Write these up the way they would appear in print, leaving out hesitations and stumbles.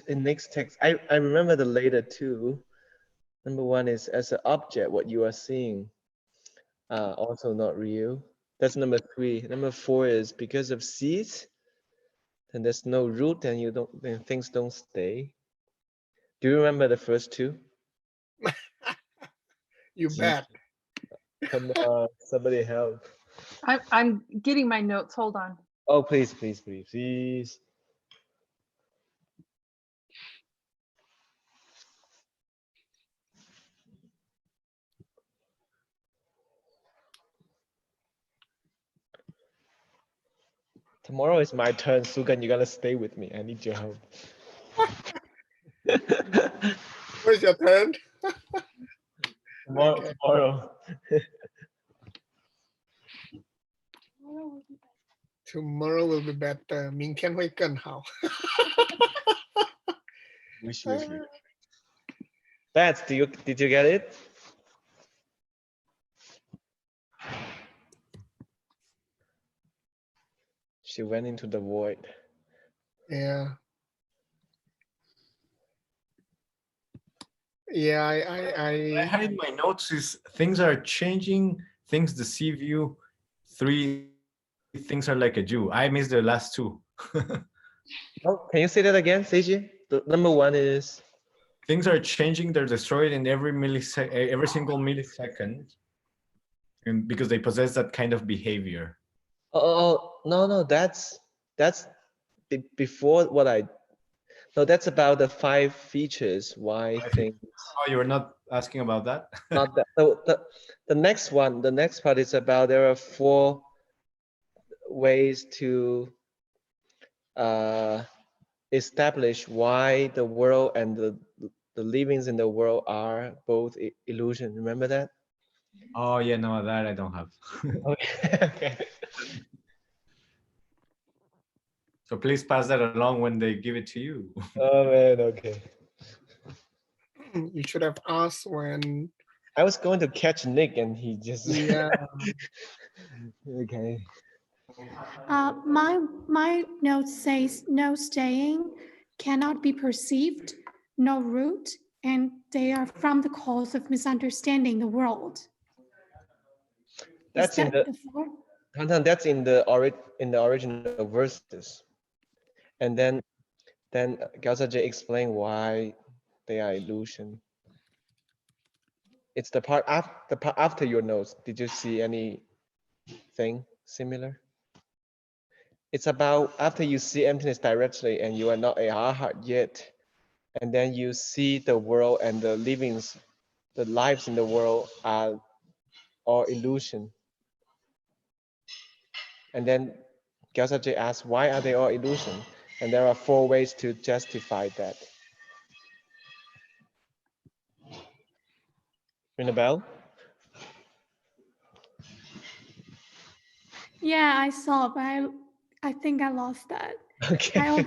in next text, I remember the later two. Number one is as an object, what you are seeing, also not real. That's number three. Number four is because of seeds, then there's no root, and then things don't stay. Do you remember the first two? You bet. Come on, somebody help. I'm getting my notes. Hold on. Oh, please, please, please, please. Tomorrow is my turn, Sugan. You gotta stay with me. I need your help. Where's your turn? Tomorrow, Okay. tomorrow. Tomorrow will be better. 明天会更好. Wish. Bats, did you get it? She went into the void. Yeah. Yeah, I had in my notes is things are changing, things deceive you. 3 things are like a Jew. I missed the last 2. Oh, can you say that again, Seiji? The number one is Things are changing, they're destroyed in every single millisecond. And because they possess that kind of behavior. oh no, that's before what I. No, that's about the 5 features. Why things. Oh, you were not asking about that? Not that. The next one, the next part is about there are 4 ways to establish why the world and the livings in the world are both illusion. Remember that? Oh yeah, no, that I don't have. Okay. Okay. So please pass that along when they give it to you. Oh man, okay. you should have asked when. I was going to catch Nick and he just. Yeah. Okay. My note says no staying, cannot be perceived, no root, and they are from the cause of misunderstanding the world. That's in the. That's in the original verses, and then Gyaltsen explained why they are illusion. It's the part after your notes. Did you see anything similar? It's about after you see emptiness directly and you are not a arhat yet, and then you see the world and the livings, the lives in the world are all illusion. And then Gyaltsen asks, why are they all illusion? And there are 4 ways to justify that. Ring a bell? Yeah, I saw, but I think I lost that. Okay.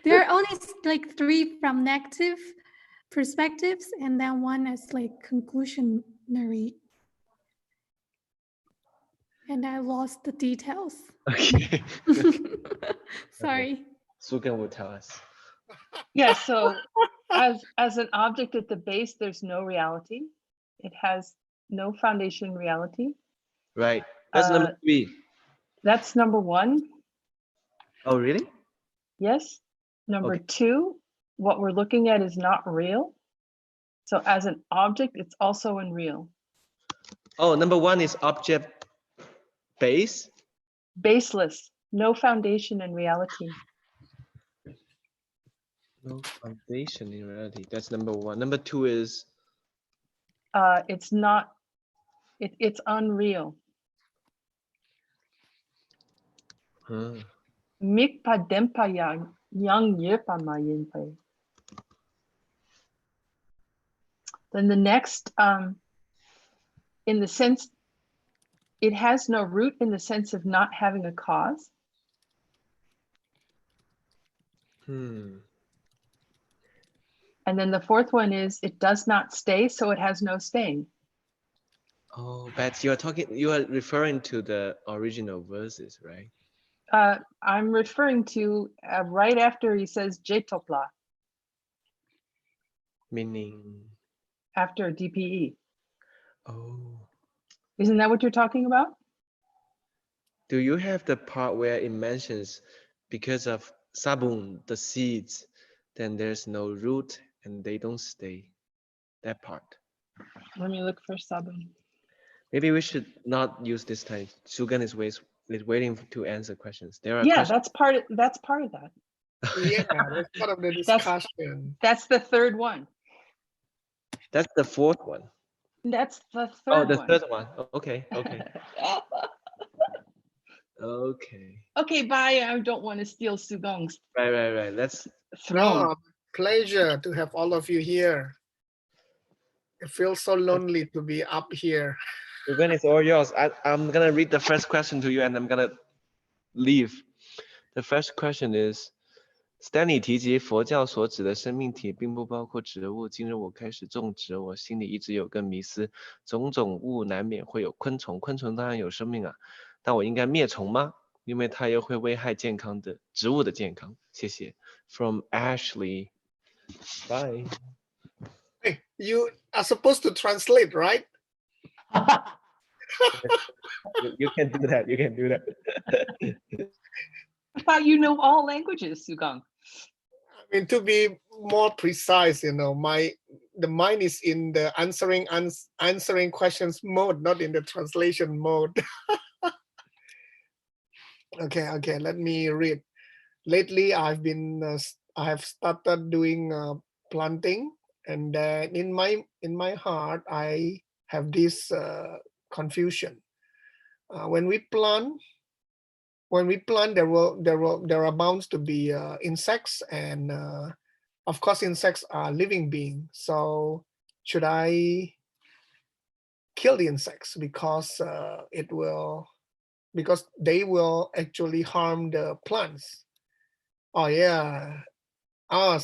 There are only like 3 from negative perspectives, and then 1 is like conclusionary. And I lost the details. Okay. Sorry. Sugeng will tell us. Yeah, so as an object at the base, there's no reality. It has no foundation reality. Right. That's number 3. That's number 1. Oh, really? Yes. Number Okay. 2, what we're looking at is not real. So as an object, it's also unreal. Oh, number 1 is object base. Baseless, no foundation in reality. No foundation in reality. That's number 1. Number 2 is It's not, it's unreal. Mikpa dempa yang yepa ma yinpai. Then the next, in the sense, it has no root in the sense of not having a cause. And then the 4th one is it does not stay, so it has no staying. Oh, but you are referring to the original verses, right? I'm referring to right after he says Jetopla. Meaning, after DPE. oh. Isn't that what you're talking about? Do you have the part where it mentions because of sabun, the seeds, then there's no root and they don't stay? That part. Let me look for sabun. Maybe we should not use this time. Sugeng is waiting to answer questions. There are Yeah, questions. that's part of that. Yeah, that's part of the discussion. That's the third one. That's the fourth one. That's the Oh, third the one. third one. Okay, okay, okay. Okay, bye. I don't want to steal Sugong's Right. Let's. throne. No, pleasure to have all of you here. It feels so lonely to be up here. Sugeng, it's all yours. I'm gonna read the first question to you, and I'm gonna leave. The first question is. Stanley 提及佛教所指的生命体并不包括植物。今日我开始种植，我心里一直有个迷思：种种物难免会有昆虫，昆虫当然有生命啊，但我应该灭虫吗？因为它又会危害健康的植物的健康。谢谢。From Ashley. Bye. Hey, you are supposed to translate, right? You can do that. You can do that. I thought you know all languages, Sugong. I mean, to be more precise, you know, the mind is in the answering questions mode, not in the translation mode. Okay, let me read. Lately, I have started doing planting, and in my heart, I have this confusion. When we plant, there are bound to be insects, and of course, insects are living beings. So, should I kill the insects because because they will actually harm the plants? Oh yeah. Oh,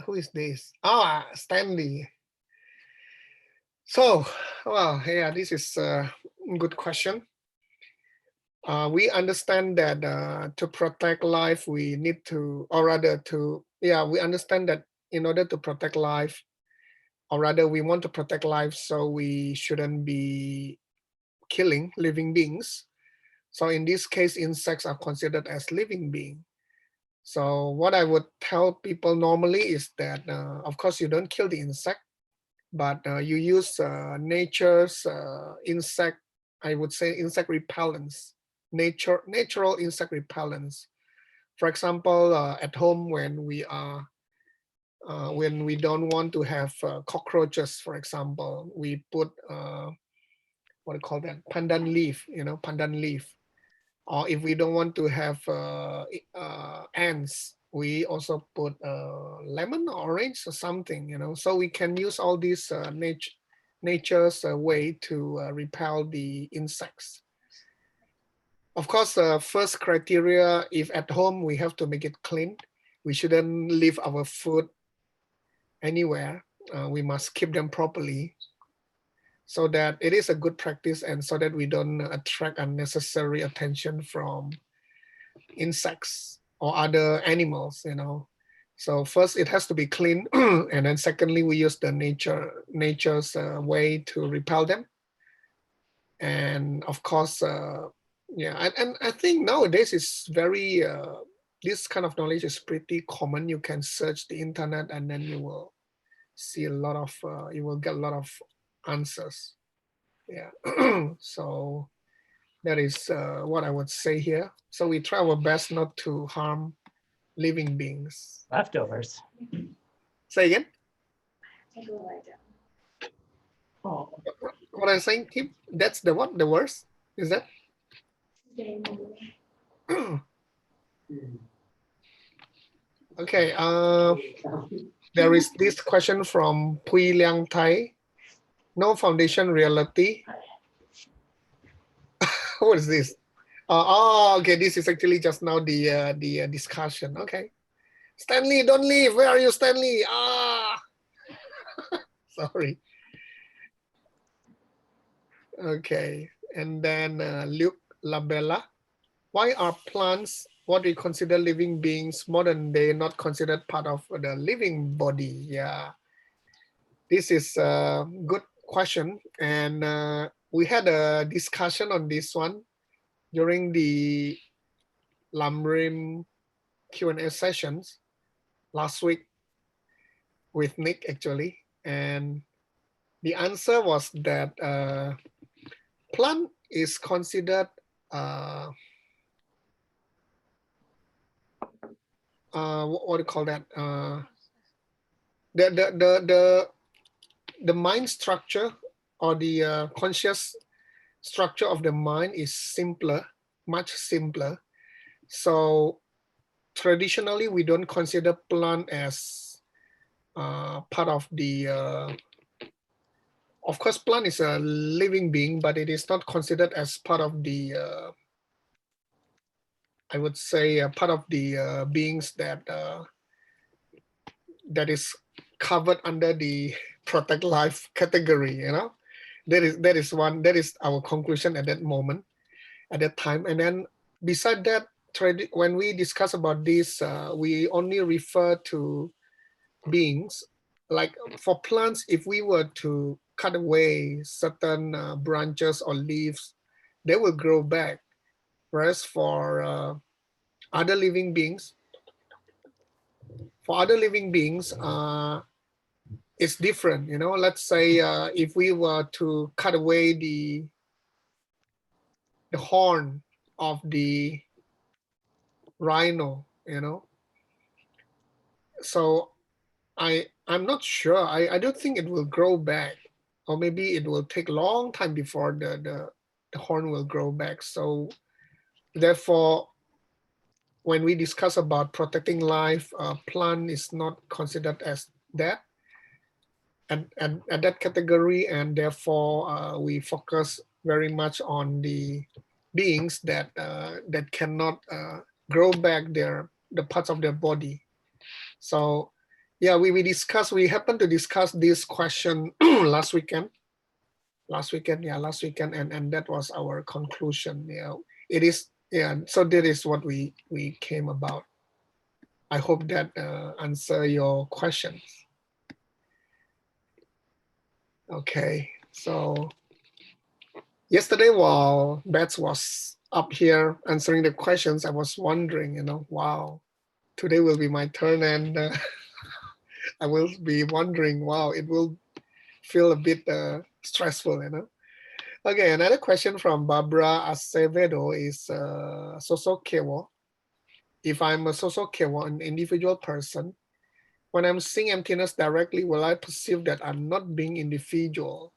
who is this? Ah, Stanley. So, well, yeah, this is a good question. We understand that to protect life, we need to, or rather we understand that in order to protect life, or rather we want to protect life, so we shouldn't be killing living beings. So in this case, insects are considered as living beings. So what I would tell people normally is that, of course, you don't kill the insect, but you use nature's insect, I would say insect repellents, natural insect repellents. For example, at home when we don't want to have cockroaches, for example, we put what do you call that? Pandan leaf, pandan leaf. Or if we don't want to have ants, we also put lemon or orange or something, so we can use all these nature's way to repel the insects. Of course, first criteria, if at home we have to make it clean, we shouldn't leave our food anywhere. We must keep them properly, so that it is a good practice and so that we don't attract unnecessary attention from insects or other animals, So first it has to be clean, and then secondly, we use the nature's way to repel them. And of course, and I think nowadays it's very, this kind of knowledge is pretty common. You can search the internet and then you will see you will get a lot of answers. Yeah. So that is what I would say here. So we try our best not to harm living beings. Leftovers. Say again? Oh. What I'm saying, Tim? That's the what? The worst? Is that? Okay. There is this question from Pui Liang Thai. No foundation reality. What is this? Okay. This is actually just now the discussion. Okay. Stanley, don't leave. Where are you, Stanley? Sorry. Okay. And then Luke Labella. Why are plants what we consider living beings more than they not considered part of the living body? Yeah. This is a good question, and we had a discussion on this one during the Lamrim Q&A sessions last week with Nick actually, and the answer was that plant is considered what do you call that? The mind structure or the conscious structure of the mind is simpler, much simpler. So traditionally, we don't consider plant as part of the. Of course, plant is a living being, but it is not considered as part of the. I would say part of the beings that that is covered under the protect life category. You know, that is our conclusion at that moment, at that time. And then beside that, when we discuss about this, we only refer to beings. Like for plants, if we were to cut away certain branches or leaves, they will grow back. Whereas for other living beings, it's different. You know, let's say if we were to cut away the horn of the rhino, you know, so I'm not sure. I don't think it will grow back, or maybe it will take a long time before the horn will grow back. So therefore, when we discuss about protecting life, plant is not considered as that at that category, and therefore we focus very much on the beings that that cannot grow back the parts of their body. So yeah, we happened to discuss this question last weekend, and that was our conclusion. Yeah, it is. Yeah, so that is what we came about. I hope that answer your questions. Okay, so yesterday while Bets was up here answering the questions, I was wondering, you know, wow, today will be my turn, and I will be wondering, wow, it will feel a bit stressful, you know. Okay, another question from Barbara Acevedo is Sosokewo. If I'm a Sosokewo, an individual person, when I'm seeing emptiness directly, will I perceive that I'm not being individual?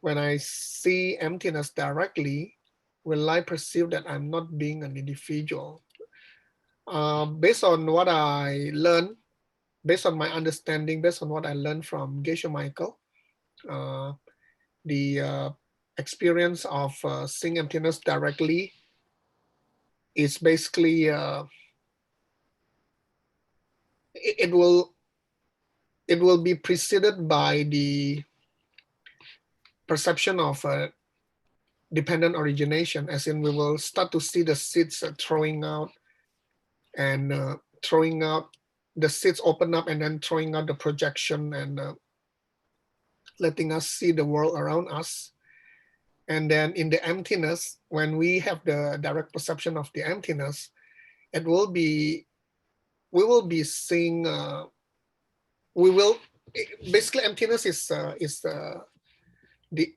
When I see emptiness directly, will I perceive that I'm not being an individual? Based on what I learned, based on my understanding, based on what I learned from Geshe Michael, the experience of seeing emptiness directly is basically it will be preceded by the perception of dependent origination, as in we will start to see the seeds throwing out, and the seeds open up and then throwing out the projection and letting us see the world around us. And then in the emptiness, when we have the direct perception of the emptiness, we will be seeing, basically emptiness is the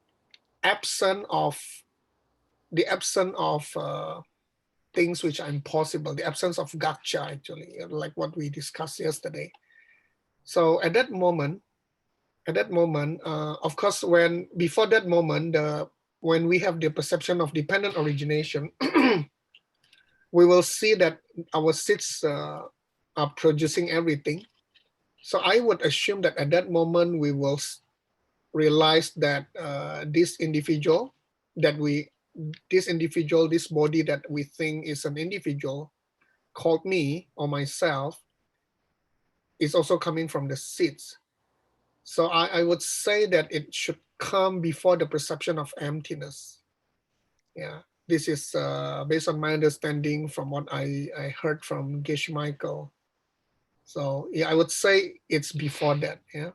absence of things which are impossible, the absence of gotcha, actually, like what we discussed yesterday. So at that moment, of course, before that moment, when we have the perception of dependent origination, we will see that our seeds are producing everything. So I would assume that at that moment we will realize that this body that we think is an individual, called me or myself, is also coming from the seeds. So I would say that it should come before the perception of emptiness. Yeah, this is based on my understanding from what I heard from Geshe Michael. So yeah, I would say it's before that. Yeah.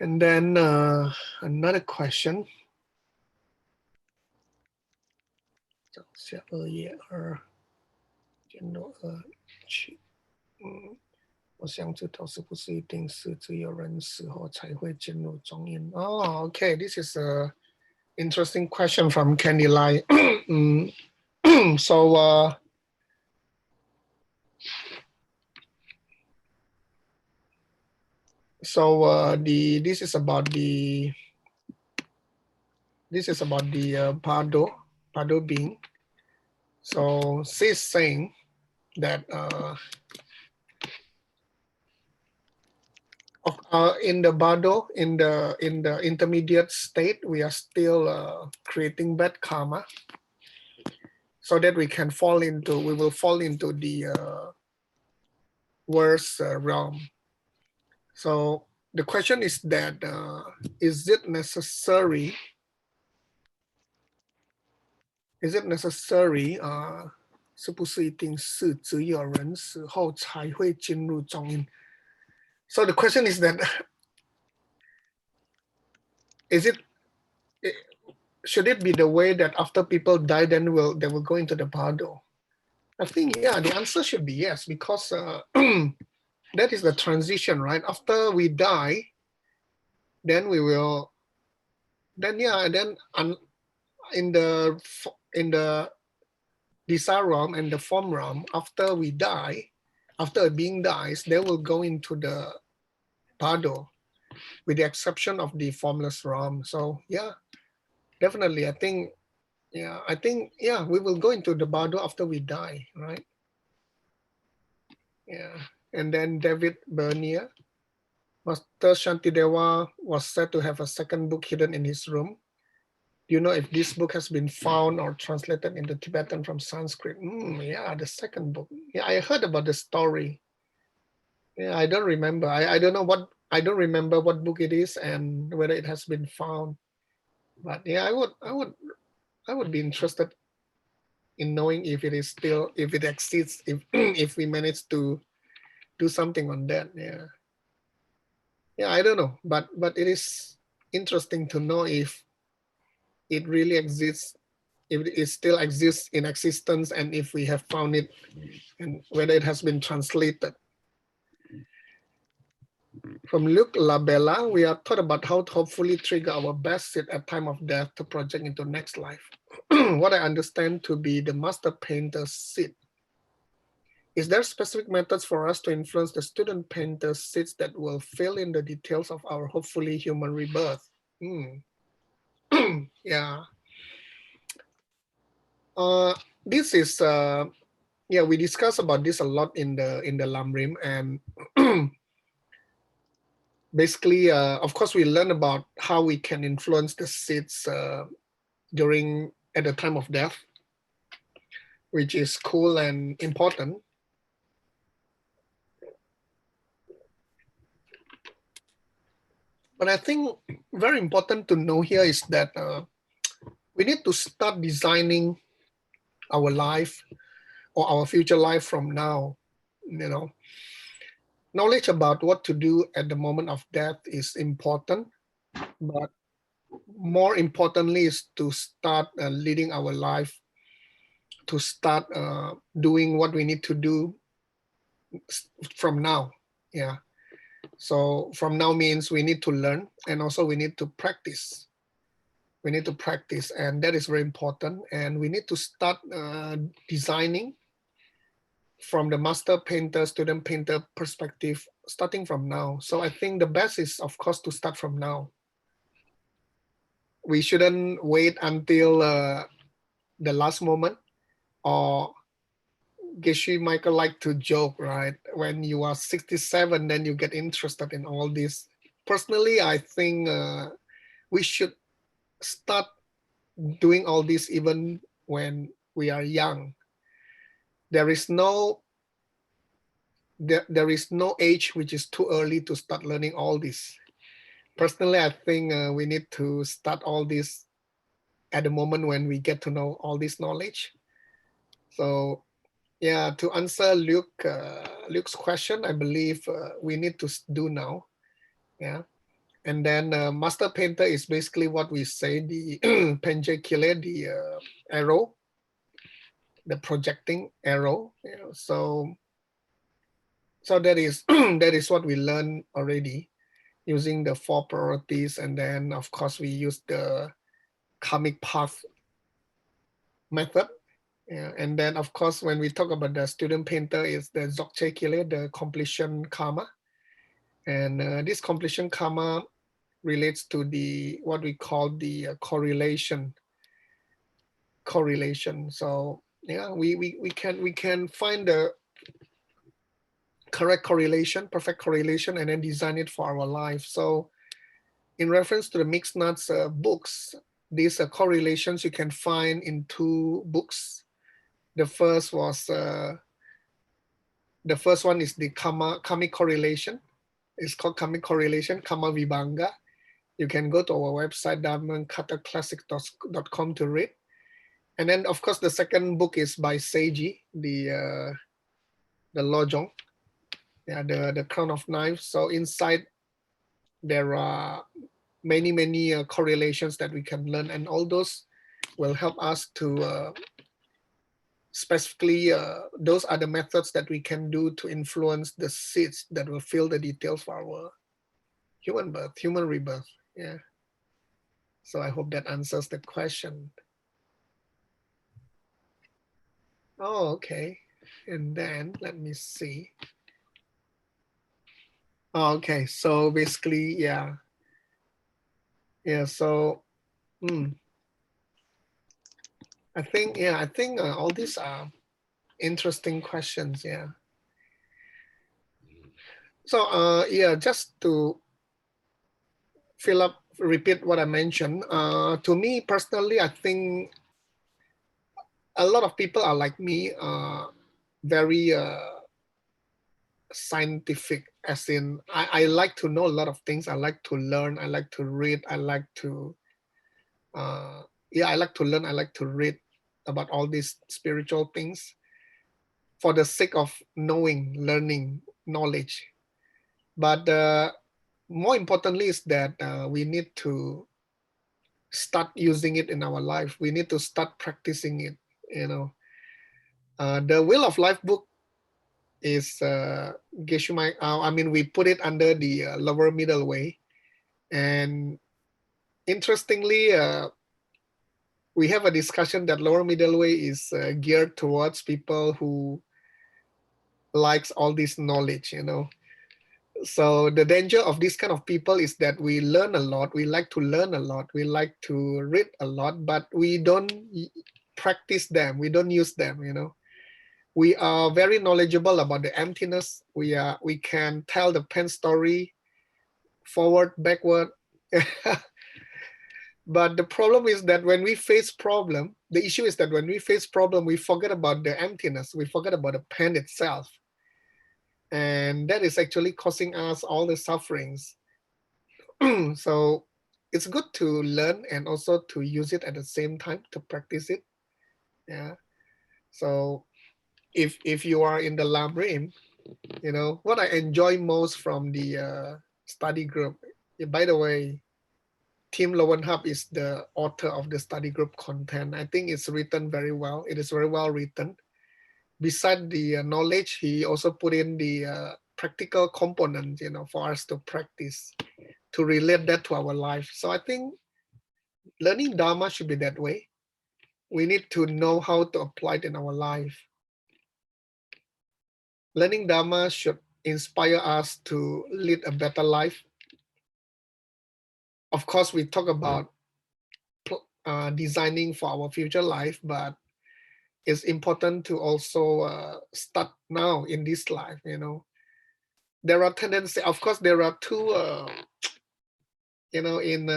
And then another question. 找下2页2减弱2去我想知道是不是一定是只有人死后才会进入中阴 Oh, okay, this is a interesting question from Candy Lai. So this is about the Pado being. So she's saying that in the Bado, in the intermediate state, we are still creating bad karma, so that we will fall into the worst realm. So the question is that is it necessary? Is it necessary? 是不是一定是只有人死后才会进入中阴? So the question is that should it be the way that after people die, then they will go into the Bado? I think, yeah, the answer should be yes, because that is the transition, right? After we die, then we will, then in the desire realm and the form realm, after we die, after a being dies, they will go into the Bado, with the exception of the formless realm. So yeah, definitely, I think, we will go into the Bado after we die, right? Yeah. And then David Bernier, Master Shantideva was said to have a second book hidden in his room. Do you know if this book has been found or translated into Tibetan from Sanskrit? Yeah, the second book. Yeah, I heard about the story. Yeah, I don't remember. I don't know what, I don't remember what book it is and whether it has been found. But yeah, I would be interested in knowing if it is still, if it exists, if if we manage to do something on that. Yeah, I don't know, but it is interesting to know if it really exists, if it still exists in existence, and if we have found it, and whether it has been translated. From Luke Labella, we are taught about how to hopefully trigger our best seed at time of death to project into next life. What I understand to be the master painter's seed. Is there specific methods for us to influence the student painter's seeds that will fill in the details of our hopefully human rebirth? Yeah. This is we discuss about this a lot in the Lamrim, and basically, of course, we learn about how we can influence the seeds at the time of death, which is cool and important. But I think very important to know here is that we need to start designing our life or our future life from now. You know, knowledge about what to do at the moment of death is important, but more importantly is to start leading our life, to start doing what we need to do from now. Yeah. So from now means we need to learn, and also we need to practice. We need to practice, and that is very important. And we need to start designing from the master painter, student painter perspective, starting from now. So I think the best is, of course, to start from now. We shouldn't wait until the last moment, or Geshe Michael like to joke, right? When you are 67, then you get interested in all this. Personally, I think we should start doing all this even when we are young. There is no age which is too early to start learning all this. Personally, I think we need to start all this at the moment when we get to know all this knowledge. So yeah, to answer Luke's question, I believe we need to do now. Yeah, And then master painter is basically what we say, the penjekile, the arrow, the projecting arrow. You know, so that is that is what we learned already using the 4 priorities. And then of course we use the karmic path method. Yeah. And then of course when we talk about the student painter is the Dzogchen Kile, the completion karma. And this completion karma relates to the what we call the correlation. So yeah, we can find the correct correlation, perfect correlation, and then design it for our life. So in reference to the mixed nuts books, these correlations you can find in 2 books. The first one is the karmic correlation. It's called karmic correlation, Karma Vibhanga. You can go to our website, diamondcutterclassic.com, to read. And then of course the second book is by Seiji, the Lojong, yeah, the Crown of Knives. So inside there are many correlations that we can learn, and all those will help us to specifically, those are the methods that we can do to influence the seeds that will fill the details for our human rebirth. Yeah. So I hope that answers the question. Oh, okay. And then let me see. Oh, okay. So basically, yeah. So I think all these are interesting questions. Yeah. So yeah, just to repeat what I mentioned. To me personally, I think a lot of people are like me, very scientific, as in I like to know a lot of things. I like to learn. I like to read. I like to I like to learn. I like to read about all these spiritual things for the sake of knowing, learning, knowledge. But more importantly is that we need to start using it in our life. We need to start practicing it. You know, the Wheel of Life book is Geshe-mai. I mean, we put it under the lower middle way, and interestingly, we have a discussion that lower middle way is geared towards people who likes all this knowledge. You know, so the danger of this kind of people is that we learn a lot. We like to learn a lot. We like to read a lot, but we don't practice them. We don't use them. You know. We are very knowledgeable about the emptiness. We can tell the pen story forward, backward. But the problem is that when we face problem, the issue is that when we face problem, we forget about the emptiness. We forget about the pen itself. And that is actually causing us all the sufferings. So it's good to learn and also to use it at the same time, to practice it. Yeah. So if you are in the Lamrim, you know, what I enjoy most from the study group, by the way, Tim Lowenhub is the author of the study group content. I think it's written very well. It is very well written. Besides the knowledge, he also put in the practical component, you know, for us to practice, to relate that to our life. So I think learning Dharma should be that way. We need to know how to apply it in our life. Learning Dharma should inspire us to lead a better life. Of course, we talk about designing for our future life, but it's important to also start now in this life. You know, there are tendencies. Of course, there are two. You know, in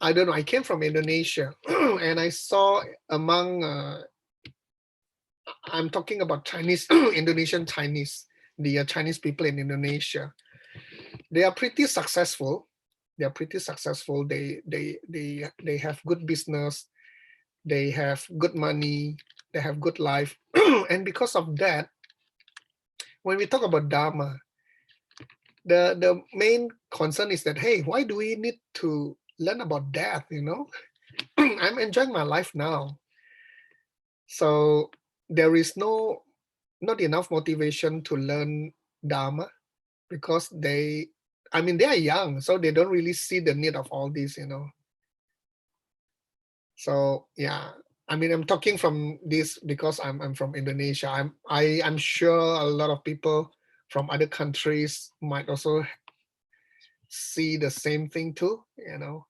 I don't know. I came from Indonesia, and I saw among. I'm talking about Chinese, Indonesian Chinese, the Chinese people in Indonesia. They are pretty successful. They are pretty successful. They have good business. They have good money. They have good life. And because of that, when we talk about Dharma, the main concern is that, hey, why do we need to learn about death? You know, I'm enjoying my life now. So there is not enough motivation to learn Dharma because they are young, so they don't really see the need of all this, you know. So yeah, I'm talking from this because I'm from Indonesia. I'm sure a lot of people from other countries might also see the same thing too, you know.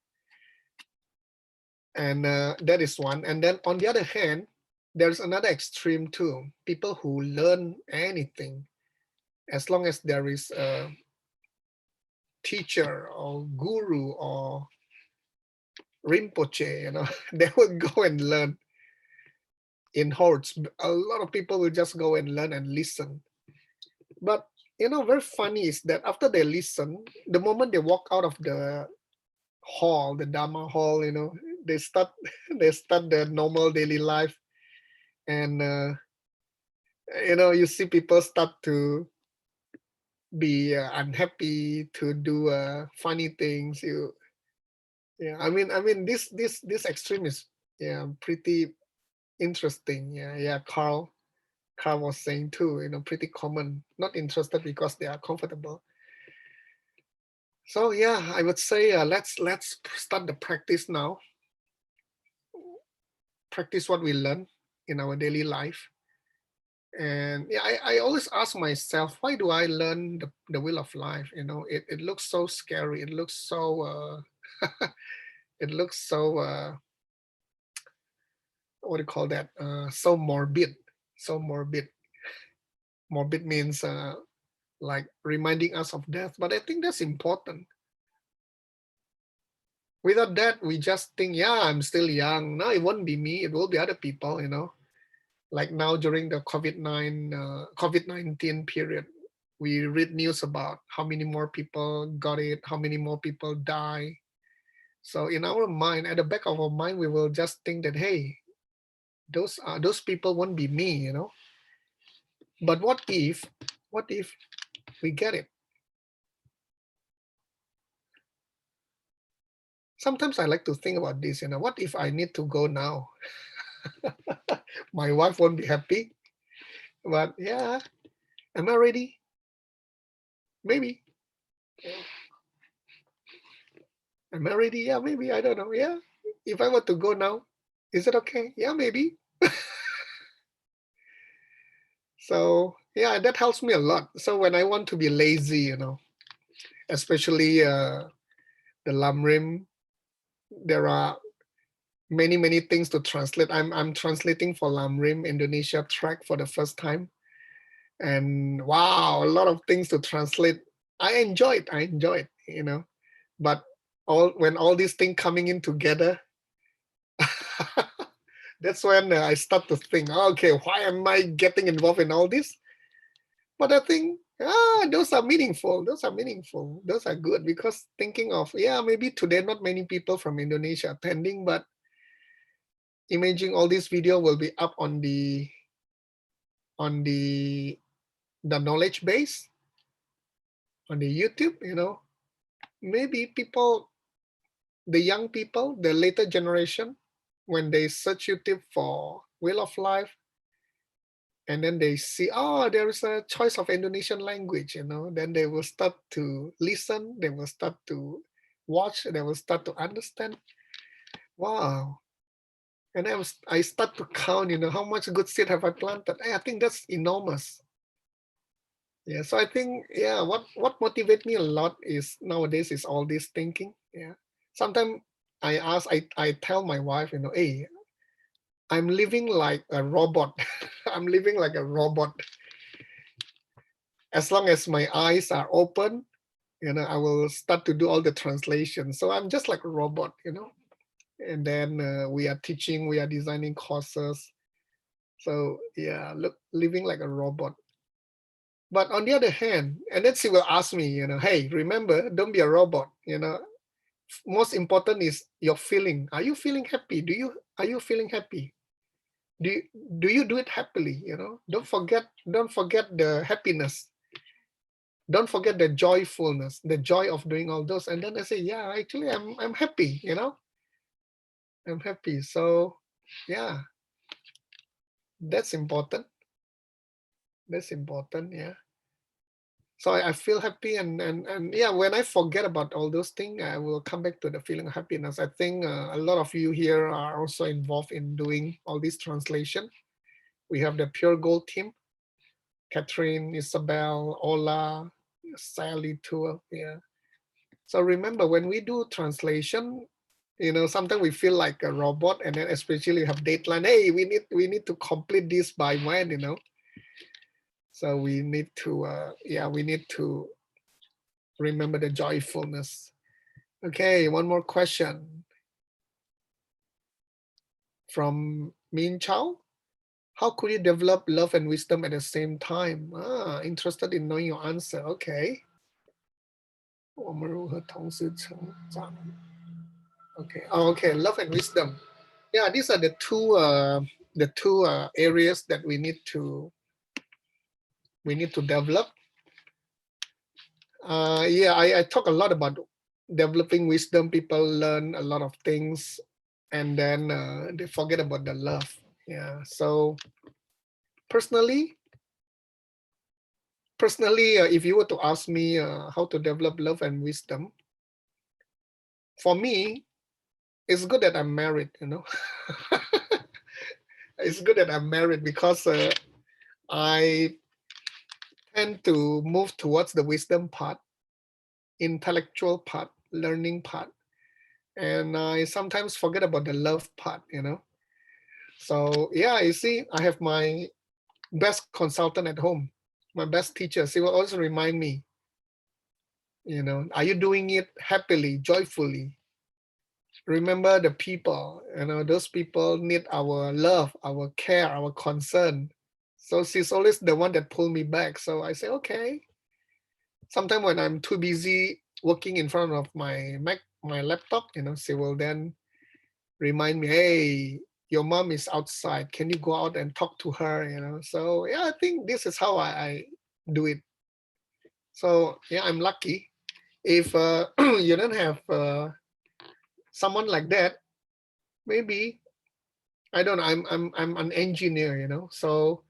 And that is one. And then on the other hand, there's another extreme too. People who learn anything, as long as there is a teacher or guru or Rinpoche, you know, they will go and learn in hordes. A lot of people will just go and learn and listen. But you know, very funny is that after they listen, the moment they walk out of the hall, the Dharma hall, you know, they start their normal daily life, and you know, you see people start to be unhappy, to do funny things. This extreme is pretty interesting. Carl was saying too, you know, pretty common. Not interested because they are comfortable. So yeah, I would say let's start the practice now. Practice what we learn in our daily life. And yeah, I always ask myself, why do I learn the wheel of life? You know, it looks so scary. It looks so it looks so what do you call that? So morbid. So morbid. Morbid means like reminding us of death. But I think that's important. Without that, we just think, yeah, I'm still young. No, it won't be me. It will be other people, you know. Like now during the COVID-19 period, we read news about how many more people got it, how many more people die. So in our mind, at the back of our mind, we will just think that, hey, those people won't be me, you know. But what if we get it? Sometimes I like to think about this, you know, what if I need to go now? My wife won't be happy. But yeah, am I ready? Maybe. Am I ready? Yeah, maybe. I don't know. Yeah. If I were to go now, is it okay? Yeah, maybe. So yeah, that helps me a lot. So when I want to be lazy, you know, especially the Lamrim, there are many things to translate. I'm translating for Lamrim Indonesia track for the first time, and wow, a lot of things to translate. I enjoy it, you know. But when all these things coming in together, that's when I start to think, okay, why am I getting involved in all this? But I think, those are meaningful. Those are meaningful. Those are good, because thinking of, maybe today not many people from Indonesia attending, but imaging all this video will be up on the knowledge base on the YouTube, you know. Maybe people, the young people, the later generation, when they search YouTube for Wheel of Life, and then they see, there is a choice of Indonesian language, you know, then they will start to listen, they will start to watch, they will start to understand. Wow. And I start to count, you know, how much good seed have I planted? I think that's enormous. Yeah, so I think, what motivates me a lot is nowadays is all this thinking. Yeah. Sometimes I tell my wife, you know, hey, I'm living like a robot. I'm living like a robot. As long as my eyes are open, you know, I will start to do all the translation. So I'm just like a robot, you know. And then we are teaching, we are designing courses. So yeah, living like a robot. But on the other hand, and then she will ask me, you know, hey, remember, don't be a robot, you know. Most important is your feeling. Are you feeling happy? Are you feeling happy? Do you do it happily? You know, don't forget the happiness. don't forget the joyfulness, the joy of doing all those. And then I say, yeah, actually I'm happy, you know, I'm happy. So yeah, that's important. That's important. Yeah. So I feel happy, and yeah, when I forget about all those things, I will come back to the feeling of happiness. I think a lot of you here are also involved in doing all these translation. We have the Pure Gold team, Catherine, Isabel, Ola, Sally too. Yeah. So remember, when we do translation, you know, sometimes we feel like a robot, and then especially have deadline. Hey, we need to complete this by when, you know. So we need to, we need to remember the joyfulness. Okay, one more question from Min Chao. How could you develop love and wisdom at the same time? Interested in knowing your answer. Okay. Okay. Oh, okay. Love and wisdom. Yeah, these are the two areas that we need to develop. Yeah, I talk a lot about developing wisdom. People learn a lot of things, and then they forget about the love. Yeah. So personally, if you were to ask me how to develop love and wisdom, for me, it's good that I'm married. You know, it's good that I'm married because I tend to move towards the wisdom part, intellectual part, learning part, and I sometimes forget about the love part. You know, so yeah, you see, I have my best consultant at home, my best teacher. She will always remind me, you know, are you doing it happily, joyfully? Remember the people, you know, those people need our love, our care, our concern. So she's always the one that pulled me back. So I say, okay. Sometimes when I'm too busy working in front of my my laptop, you know, she will then remind me, hey, your mom is outside. Can you go out and talk to her? You know, so yeah, I think this is how I do it. So yeah, I'm lucky. If you don't have someone like that, maybe I don't know. I'm an engineer, you know. So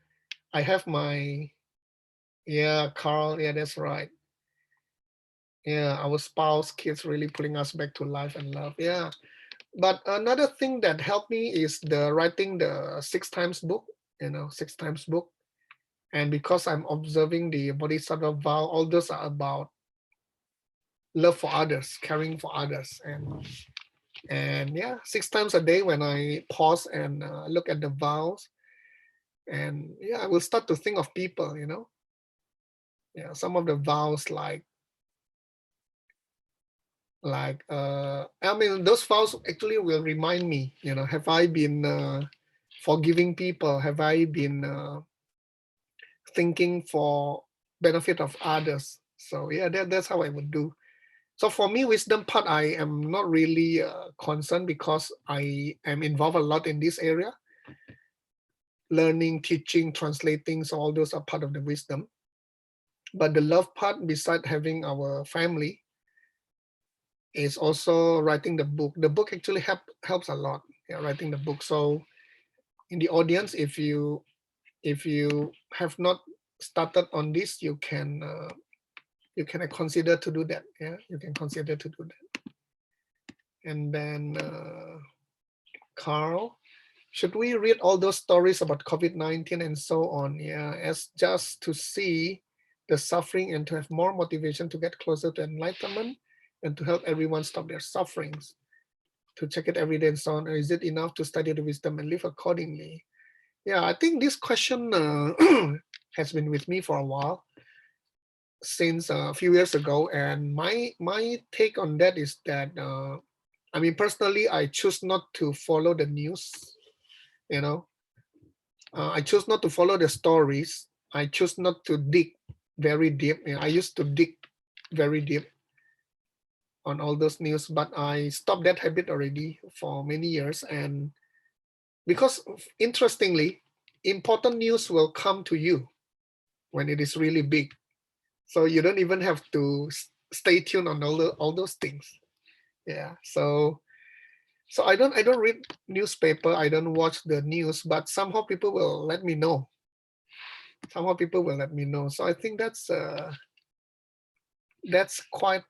I have my Carl. Yeah, that's right. Yeah, our spouse, kids, really pulling us back to life and love. Yeah. But another thing that helped me is the writing the 6 times book. You know, 6 times book. And because I'm observing the Bodhisattva vow, all those are about love for others, caring for others, and yeah, 6 times a day when I pause and look at the vows, and yeah, I will start to think of people. You know, yeah, some of the vows I mean, those vows actually will remind me. You know, have I been forgiving people? Have I been thinking for benefit of others? So yeah, that's how I would do. So for me, wisdom part, I am not really concerned because I am involved a lot in this area. Learning, teaching, translating, so all those are part of the wisdom. But the love part, beside having our family, is also writing the book. The book actually helps a lot. Yeah, writing the book. So in the audience, if you have not started on this, you can consider to do that. Yeah, you can consider to do that. And then Carl, should we read all those stories about COVID-19 and so on? Yeah, as just to see the suffering and to have more motivation to get closer to enlightenment and to help everyone stop their sufferings, to check it every day and so on. Or is it enough to study the wisdom and live accordingly? Yeah, I think this question has been with me for a while, since a few years ago. And my take on that is that, I mean, personally, I choose not to follow the news. You know, I choose not to follow the stories. I choose not to dig very deep. You know, I used to dig very deep on all those news, but I stopped that habit already for many years. And because interestingly, important news will come to you when it is really big. So you don't even have to stay tuned on all those things. Yeah. So I don't read newspaper. I don't watch the news, but somehow people will let me know. Somehow people will let me know. So I think that's quite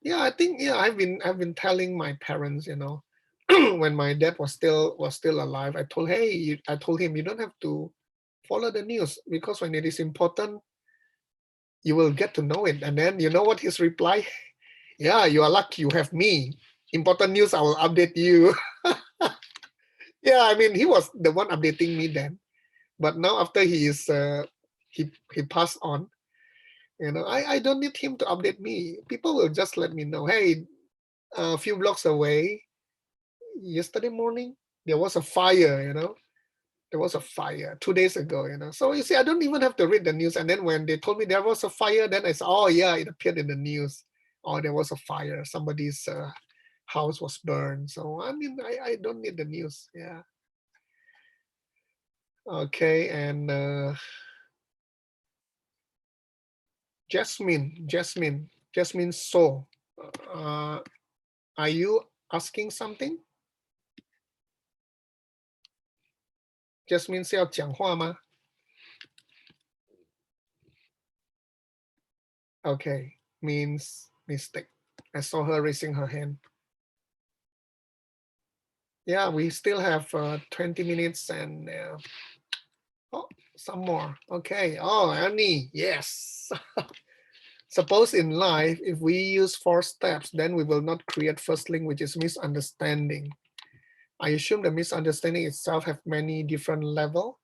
yeah. I think yeah. I've been telling my parents, you know, when my dad was still alive. I told him you don't have to follow the news, because when it is important, you will get to know it. And then you know what his reply? Yeah, you are lucky you have me. Important news, I will update you. Yeah, I mean, he was the one updating me then. But now after he passed on, you know, I don't need him to update me. People will just let me know, hey, a few blocks away, yesterday morning, there was a fire, you know. There was a fire 2 days ago, you know. So you see, I don't even have to read the news. And then when they told me there was a fire, then I said, oh yeah, it appeared in the news. Oh, there was a fire. Somebody's house was burned. So I mean, I don't need the news. Yeah. Okay, and Jasmine So, are you asking something? Jasmine 是要讲话吗? Okay, means mistake. I saw her raising her hand. Yeah, we still have 20 minutes and oh, some more. Okay. Oh, Annie, yes. Suppose in life, if we use 4 steps, then we will not create first link, which is misunderstanding. I assume the misunderstanding itself have many different levels.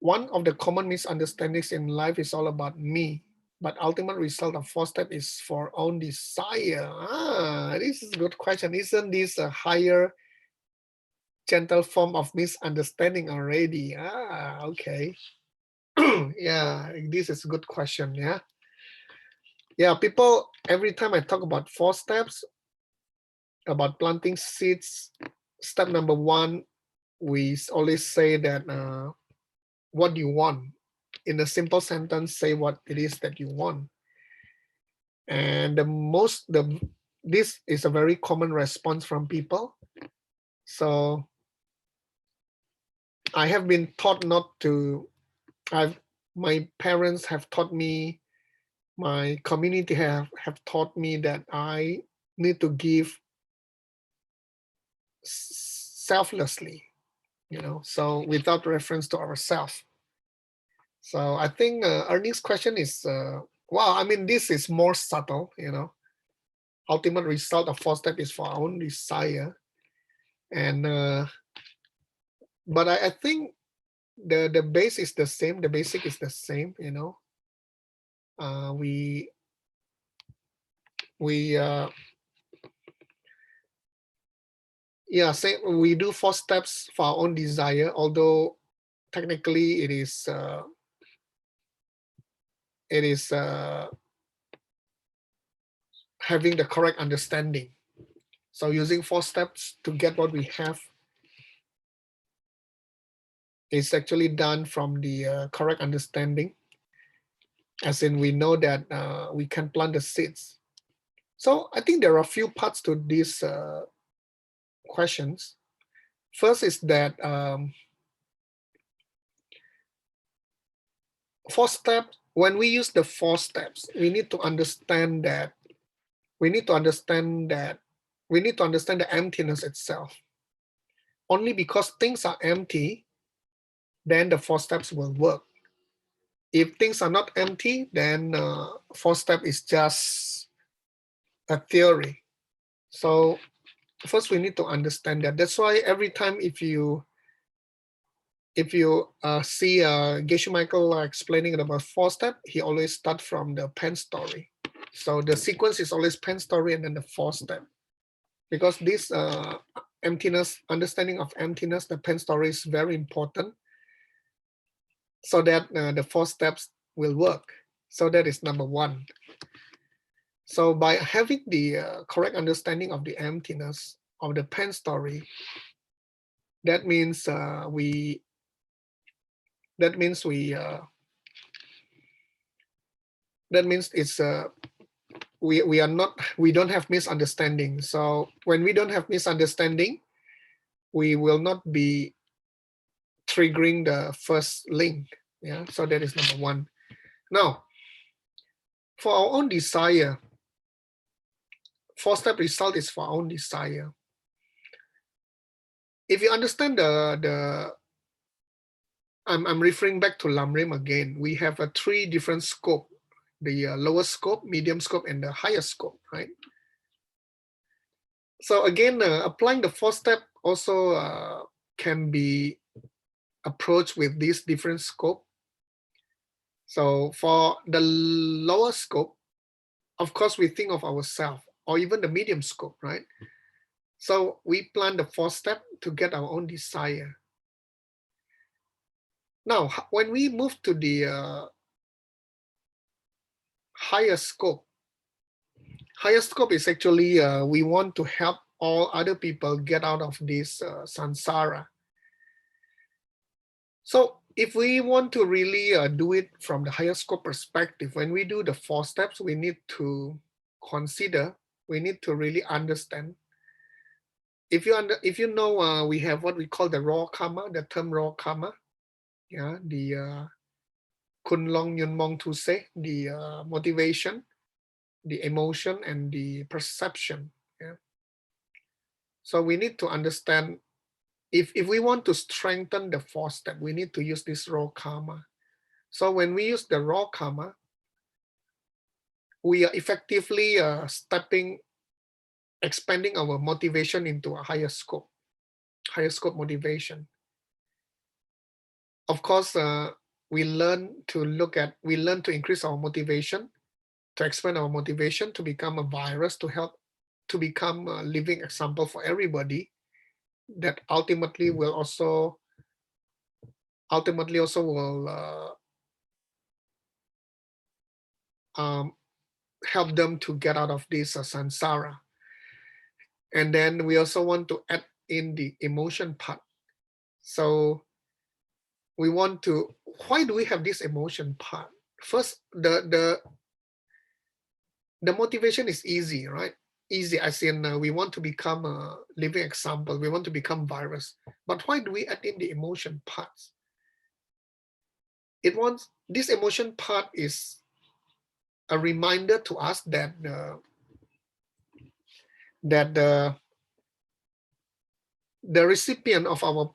One of the common misunderstandings in life is all about me, but ultimate result of 4 step is for own desire. This is a good question. Isn't this a higher gentle form of misunderstanding already? Okay. Yeah, this is a good question. Yeah, people, every time I talk about 4 steps, about planting seeds, step number 1, we always say that what you want. In a simple sentence, say what it is that you want. And this is a very common response from people. So I have been taught not to, my parents have taught me, my community have taught me that I need to give selflessly, you know, so without reference to ourselves. So I think Ernie's question is, wow, I mean, this is more subtle, you know. Ultimate result of 4 step is for our own desire. And, but I think the base is the same, the basic is the same, you know. We say we do 4 steps for our own desire, although technically it is having the correct understanding. So using 4 steps to get what we have is actually done from the correct understanding, as in we know that we can plant the seeds. So I think there are a few parts to these questions. First is that 4 steps, when we use the 4 steps, we need to understand the emptiness itself. Only because things are empty, then the 4 steps will work. If things are not empty, then 4 step is just a theory. So first we need to understand that. That's why every time if you see Geshe Michael explaining about 4 step, he always start from the pen story. So the sequence is always pen story and then the 4 step. Because this emptiness, understanding of emptiness, the pen story is very important, so that the 4 steps will work. So that is number 1. So by having the correct understanding of the emptiness of the pen story, That means that means it's we are not, we don't have misunderstanding. So when we don't have misunderstanding, we will not be triggering the first link. Yeah, so that is number one. Now, for our own desire, 4-step result is for our own desire. If you understand I'm referring back to Lamrim again. We have a 3 different scope: the lower scope, medium scope, and the higher scope, right? So again, applying the 4-step also can be approached with this different scope. So for the lower scope, of course, we think of ourselves, or even the medium scope, right? So we plan the 4-step to get our own desire. Now, when we move to the higher scope is actually we want to help all other people get out of this samsara. So if we want to really do it from the higher scope perspective, when we do the 4 steps, we need to consider, we need to really understand. If you know, we have what we call the raw karma, the term raw karma. Yeah, the Kun Long Yun Mong to say, the motivation, the emotion, and the perception. Yeah. So we need to understand, if we want to strengthen the 4 step, we need to use this raw karma. So when we use the raw karma, we are effectively expanding our motivation into a higher scope motivation. Of course, we learn to increase our motivation, to expand our motivation, to become a virus, to help, to become a living example for everybody, that ultimately also will help them to get out of this samsara. And then we also want to add in the emotion part. So we want to, why do we have this emotion part? First, the motivation is easy, right? Easy as in we want to become a living example, we want to become virus. But why do we add in the emotion parts? This emotion part is a reminder to us that the recipient of our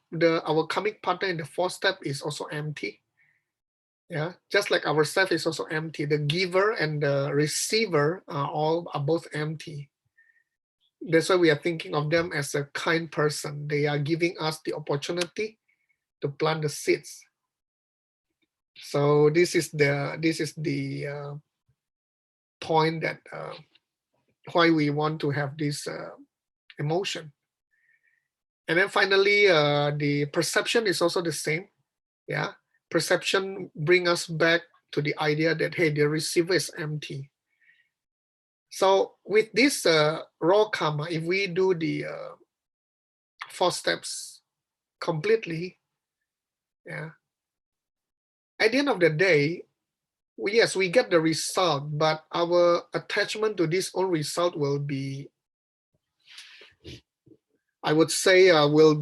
karmic partner in the 4 step is also empty. Yeah, just like ourself is also empty. The giver and the receiver are both empty. That's why we are thinking of them as a kind person. They are giving us the opportunity to plant the seeds. So this is the point that why we want to have this emotion. And then finally, the perception is also the same. Yeah, perception bring us back to the idea that, hey, the receiver is empty. So with this raw karma, if we do the 4 steps completely, yeah, at the end of the day, yes, we get the result, but our attachment to this own result will be, I would say, will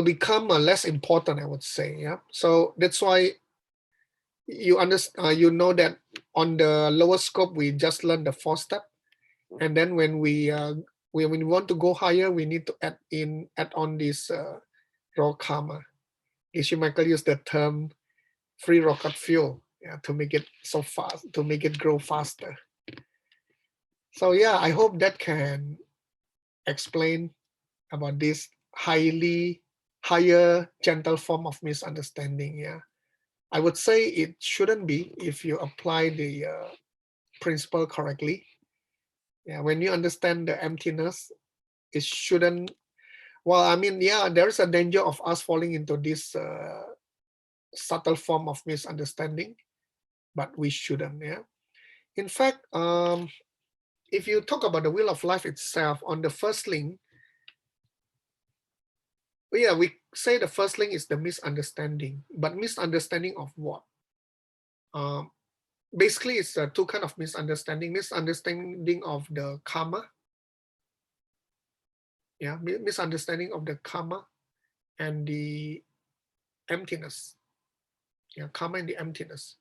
become less important, I would say. Yeah. So that's why you understand, you know that on the lower scope, we just learn the 4 step. And then when we want to go higher, we need to add on this raw karma. Geshe Michael used the term free rocket fuel, yeah, to make it so fast, to make it grow faster. So yeah, I hope that can explain about this higher gentle form of misunderstanding. Yeah, I would say it shouldn't be if you apply the principle correctly. Yeah, when you understand the emptiness, it shouldn't. Well, I mean, yeah, there's a danger of us falling into this subtle form of misunderstanding, but we shouldn't. Yeah. In fact, if you talk about the wheel of life itself, on the first link, yeah, we say the first link is the misunderstanding, but misunderstanding of what? Basically, it's two kind of misunderstanding. Misunderstanding of the karma. Yeah, misunderstanding of the karma and the emptiness. Yeah, karma and the emptiness.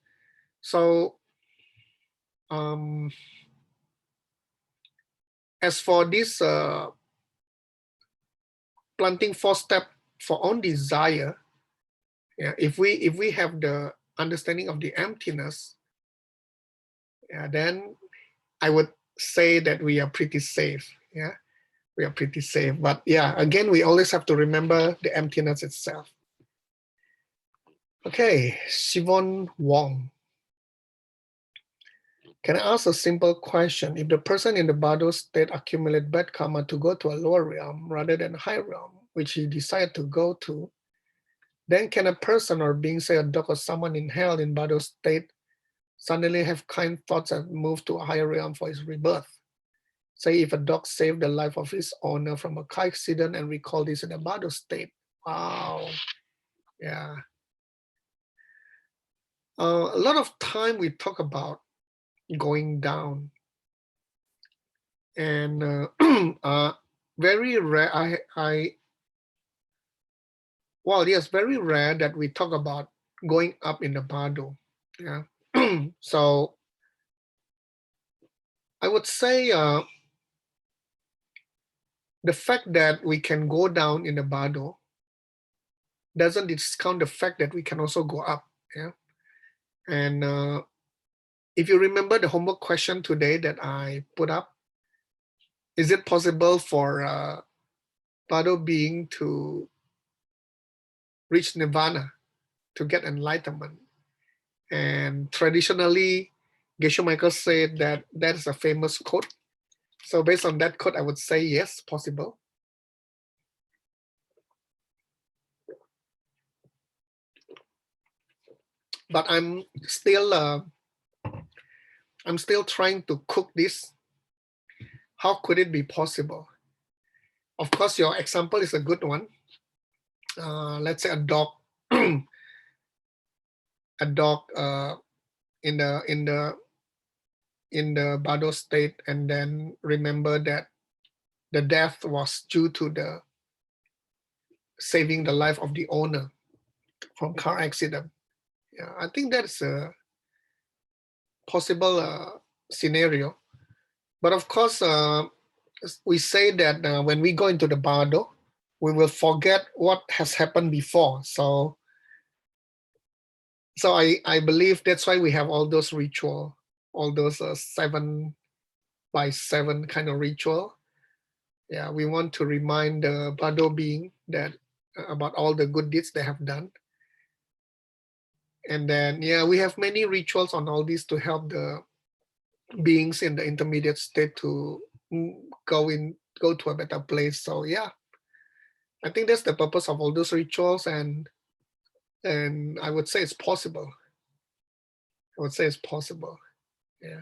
So, as for this planting 4-step for own desire, yeah, if we have the understanding of the emptiness, yeah, then I would say that we are pretty safe. Yeah, we are pretty safe. But yeah, again, we always have to remember the emptiness itself. Okay, Siobhan Wong. Can I ask a simple question? If the person in the Bardo state accumulate bad karma to go to a lower realm rather than a higher realm, which he decided to go to, then can a person or being, say a dog or someone in hell in Bardo state, suddenly have kind thoughts and move to a higher realm for his rebirth? Say if a dog saved the life of his owner from a car accident and recall this in a Bardo state. Wow. Yeah. A lot of time we talk about going down, and very rare. Well, yes, very rare that we talk about going up in the Bardo. Yeah. So I would say the fact that we can go down in the Bardo doesn't discount the fact that we can also go up. Yeah. And if you remember the homework question today that I put up, is it possible for Bardo being to reach nirvana, to get enlightenment? And traditionally, Geshe Michael said that that is a famous quote. So based on that quote, I would say yes, possible. But I'm still trying to cook this. How could it be possible? Of course, your example is a good one. Let's say a dog, a dog in the Bardo state, and then remember that the death was due to the saving the life of the owner from car accident. Yeah, I think that's a possible scenario. But of course, we say that when we go into the Bardo, we will forget what has happened before. So I believe that's why we have all those ritual, all those 7 by 7 kind of ritual. Yeah, we want to remind the Bardo being that about all the good deeds they have done. And then, yeah, we have many rituals on all these to help the beings in the intermediate state to go to a better place. So yeah, I think that's the purpose of all those rituals, and I would say it's possible. I would say it's possible. Yeah.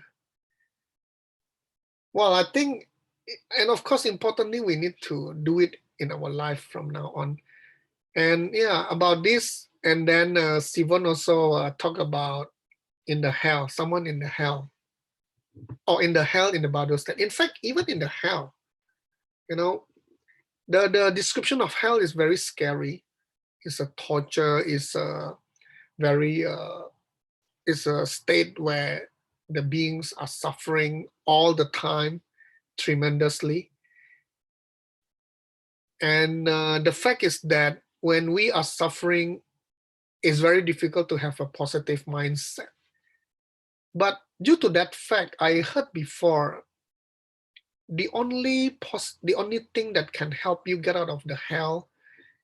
Well, I think, and of course, importantly, we need to do it in our life from now on. And yeah, about this, and then Sivan also talked about in the hell, someone in the hell, or in the hell in the Bardo state. In fact, even in the hell, you know, the description of hell is very scary. It's a torture. It's a very it's a state where the beings are suffering all the time, tremendously. And the fact is that when we are suffering, it's very difficult to have a positive mindset. But due to that fact, I heard before, the only thing that can help you get out of the hell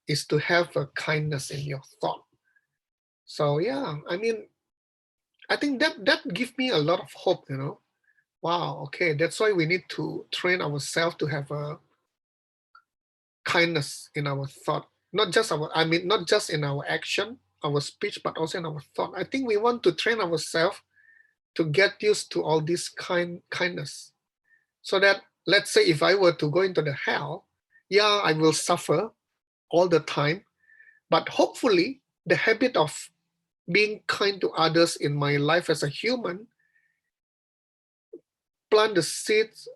is to have a kindness in your thought. So yeah, I mean, I think that gives me a lot of hope, you know. Wow, okay, that's why we need to train ourselves to have a kindness in our thought, not just in our action, our speech, but also in our thought. I think we want to train ourselves to get used to all this kindness. So that, let's say if I were to go into the hell, yeah, I will suffer all the time, but hopefully the habit of being kind to others in my life as a human plant the seeds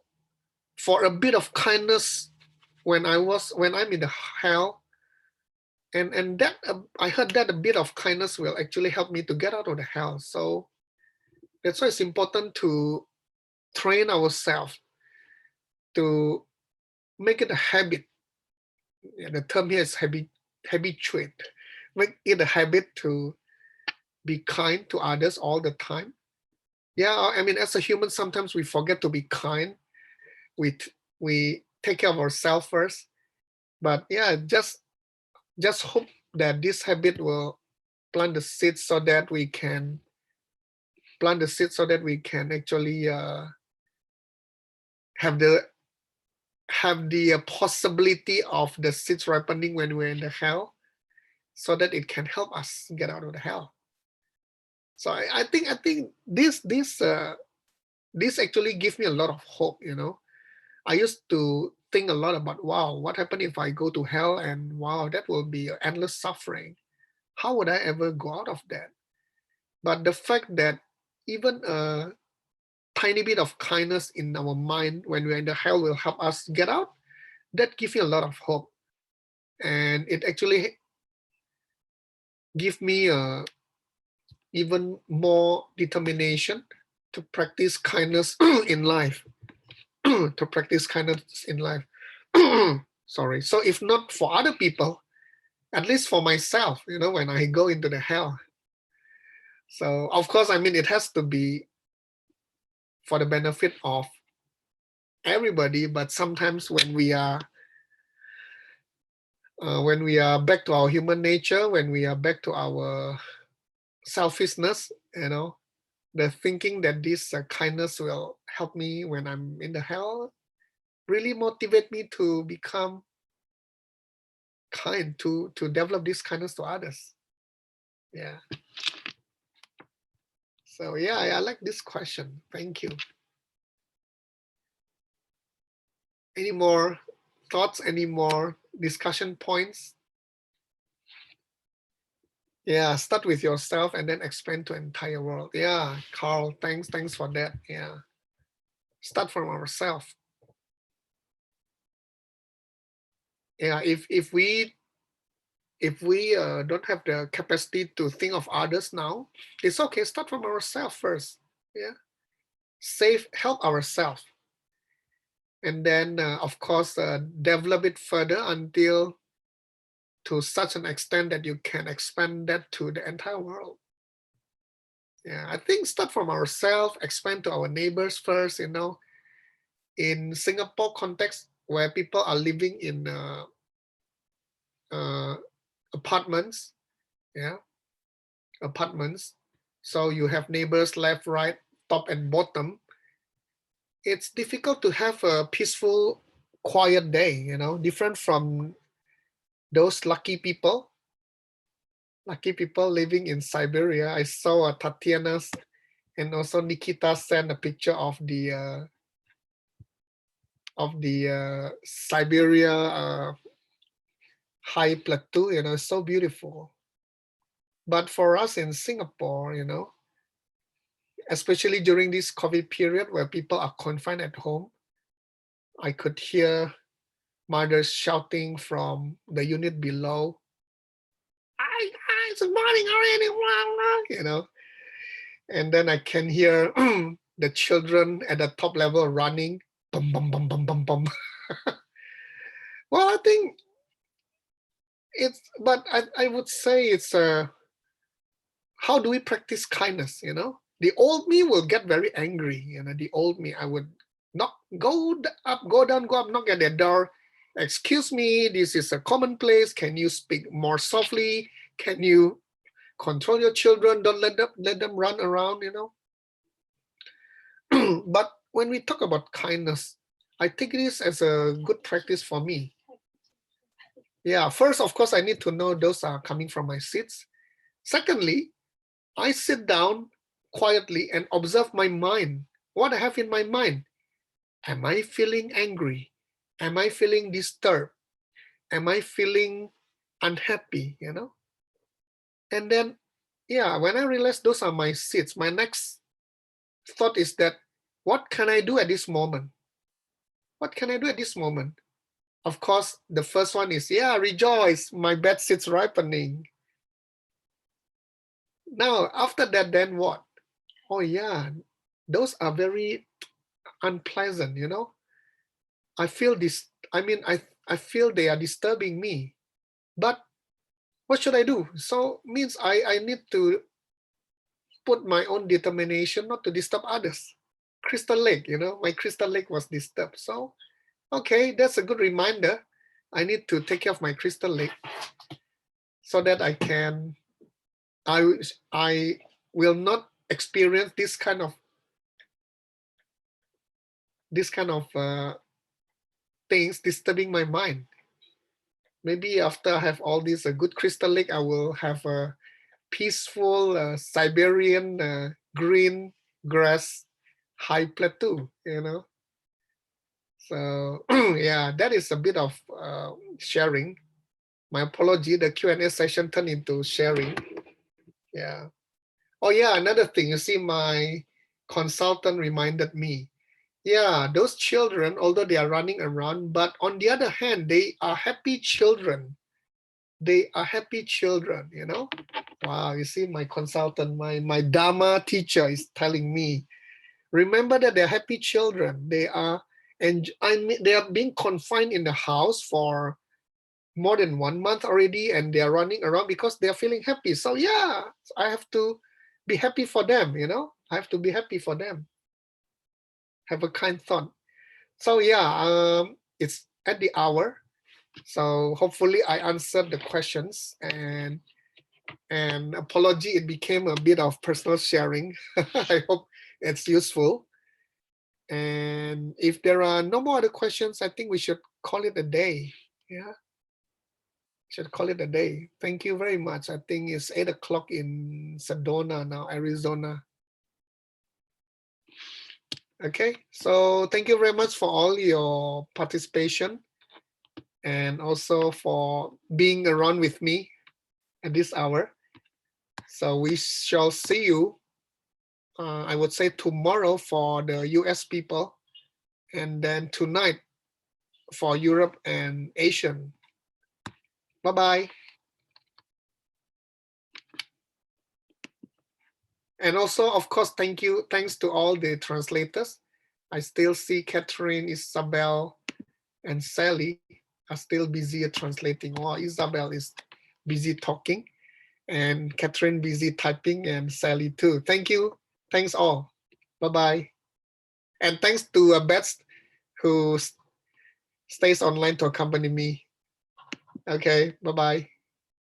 for a bit of kindness when I'm in the hell, and that I heard that a bit of kindness will actually help me to get out of the hell. So that's why it's important to train ourselves to make it a habit. Yeah, the term here is habituate. Make it a habit to be kind to others all the time. Yeah, I mean, as a human, sometimes we forget to be kind. We take care of ourselves first. But yeah, just hope that this habit will plant the seeds so that we can actually have the possibility of the seeds ripening when we're in the hell, so that it can help us get out of the hell. So I think this actually gives me a lot of hope. I used to think a lot about, wow, what happened if I go to hell, and wow, that will be endless suffering. How would I ever go out of that? But the fact that even a tiny bit of kindness in our mind when we're in the hell will help us get out, that gives me a lot of hope. And it actually gives me even more determination to practice kindness in life. To practice kindness in life. Sorry. So if not for other people, at least for myself, when I go into the hell. So of course, I mean, it has to be for the benefit of everybody, but sometimes when we are back to our human nature, when we are back to our selfishness, the thinking that this kindness will help me when I'm in the hell really motivate me to become kind, to develop this kindness to others. Yeah. So yeah, I like this question. Thank you. Any more thoughts? Any more discussion points? Yeah, start with yourself and then expand to entire world. Yeah, Carl, thanks for that. Yeah, start from ourselves. Yeah, if we don't have the capacity to think of others now, it's okay. Start from ourselves first. Yeah, help ourselves, and then of course develop it further until to such an extent that you can expand that to the entire world. Yeah, I think start from ourselves, expand to our neighbors first. In Singapore context, where people are living in apartments, yeah, apartments. So you have neighbors left, right, top, and bottom. It's difficult to have a peaceful, quiet day. Different from those lucky people living in Siberia. I saw Tatiana's and also Nikita sent a picture of the Siberia high plateau. It's so beautiful. But for us in Singapore, especially during this COVID period where people are confined at home, I could hear mothers shouting from the unit below, it's morning already, and then I can hear the children at the top level running, bum, bum, bum, bum, bum, bum. Well, I think but I would say it's how do we practice kindness? The old me will get very angry. The old me, I would go up, go down, knock at their door. Excuse me, this is a common place. Can you speak more softly? Can you control your children? Don't let them run around. But when we talk about kindness, I take this as a good practice for me. Yeah, first, of course, I need to know those are coming from my seeds. Secondly, I sit down quietly and observe my mind, what I have in my mind. Am I feeling angry? Am I feeling disturbed? Am I feeling unhappy? You know? And then, yeah, when I realize those are my seeds, my next thought is that, what can I do at this moment? What can I do at this moment? Of course, the first one is, yeah, rejoice, my bad seeds ripening. Now, after that, then what? Oh yeah, those are very unpleasant, you know. I feel this, I feel they are disturbing me, but what should I do? So means I need to put my own determination not to disturb others. Crystal lake, you know, my crystal lake was disturbed. So, okay, that's a good reminder. I need to take care of my crystal lake so that I will not experience this kind of things disturbing my mind. Maybe after I have all this good crystal lake, I will have a peaceful Siberian green grass high plateau, you know. So yeah, that is a bit of sharing. My apology, the Q&A session turned into sharing. Yeah. Oh yeah, another thing, you see, my consultant reminded me, yeah, those children, although they are running around, but on the other hand, they are happy children. They are happy children, you know. Wow, you see, my consultant, my Dharma teacher is telling me, remember that they're happy children. They are, and they are being confined in the house for more than 1 month already, and they are running around because they are feeling happy. So yeah, I have to be happy for them, you know. I have to be happy for them. Have a kind thought. So yeah, it's at the hour. So hopefully I answered the questions, and apology, it became a bit of personal sharing. I hope it's useful. And if there are no more other questions, I think we should call it a day. Yeah, should call it a day. Thank you very much. I think it's 8 o'clock in Sedona now, Arizona. Okay, so thank you very much for all your participation and also for being around with me at this hour. So we shall see you, I would say tomorrow for the US people, and then tonight for Europe and Asian. Bye-bye. And also, of course, thanks to all the translators. I still see Catherine, Isabel, and Sally are still busy translating. Or Isabel is busy talking, and Catherine busy typing, and Sally too. Thank you. Thanks all. Bye-bye. And thanks to Beth, who stays online to accompany me. Okay, bye-bye.